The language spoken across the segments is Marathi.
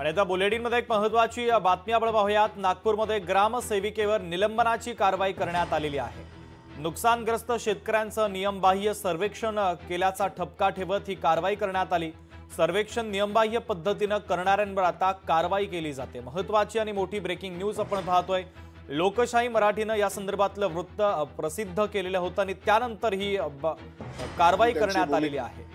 आणि आता बुलेटिनमध्ये एक महत्त्वाची बातमी आपण पाहूयात। नागपूरमध्ये ग्रामसेविकेवर निलंबनाची कारवाई करण्यात आलेली आहे। नुकसानग्रस्त शेतकऱ्यांचं नियमबाह्य सर्वेक्षण केल्याचा ठपका ठेवत ही कारवाई करण्यात आली। सर्वेक्षण नियमबाह्य पद्धतीने करणाऱ्यांवर आता कारवाई केली जाते। महत्त्वाची आणि मोठी ब्रेकिंग न्यूज आपण पाहतोय। लोकशाही मराठीने या संदर्भातलं वृत्त प्रसिद्ध केलेलं होतं आणि त्यानंतर ही कारवाई करण्यात आलेली आहे।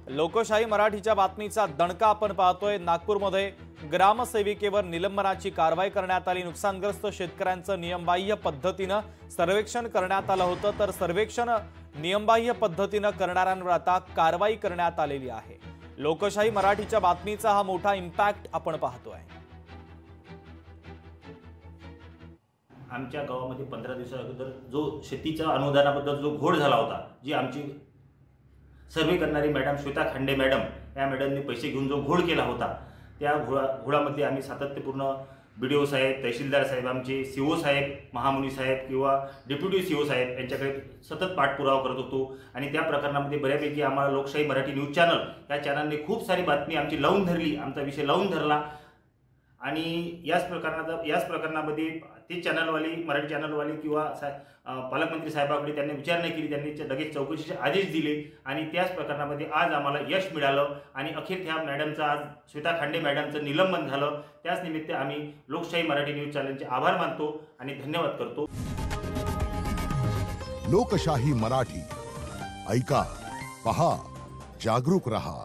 लोकशाही मराठीच्या बातमीचा दणका आपण पाहतोय। नागपूरमध्ये ग्रामसेविकेवर निलंबनाची कारवाई करण्यात आली। नुकसानग्रस्त शेतकऱ्यांचं नियमबाह्य पद्धतीने सर्वेक्षण करण्यात आलं होतं, तर सर्वेक्षण नियमबाह्य पद्धतीने करणाऱ्यांवर आता कारवाई करण्यात आलेली आहे। लोकशाही मराठीच्या बातमीचा हा मोठा इम्पॅक्ट आपण पाहतोय। आमच्या गावामध्ये 15 दिवसा अगोदर जो शेतीच्या अनुदानाबद्दल जो घोळ झाला होता, जी आमची सर्वे करणारी मॅडम श्वेता खांडे मॅडम, या मॅडमने पैसे घेऊन जो घोळ केला होता, त्या घोळामध्ये आम्ही सातत्यपूर्ण बीडीओ साहेब, तहसीलदार साहेब, आमचे सीओ साहेब, महामुनी साहेब किंवा डेप्युटी सीओ साहेब यांच्याकडे सतत पाठपुरावा करत होतो। आणि त्या प्रकरणामध्ये बऱ्यापैकी आम्हाला लोकशाही मराठी न्यूज चॅनल या चॅनलने खूप सारी बातमी आमची लावून धरली, आमचा विषय लावून धरला। आणि याच प्रकरणामध्ये ते चॅनलवाली, मराठी चॅनलवाली किंवा पालकमंत्री साहेबांकडे त्यांनी विचारणा केली, त्यांनी लगेच चौकशीचे आदेश दिले आणि त्याच प्रकरणामध्ये आज आम्हाला यश मिळालं आणि अखेर त्या मॅडमचा, आज श्वेता खांडे मॅडमचं निलंबन झालं। त्याच निमित्त आम्ही लोकशाही मराठी न्यूज चॅनलचे आभार मानतो आणि धन्यवाद करतो। लोकशाही मराठी ऐका, पहा, जागरूक रहा।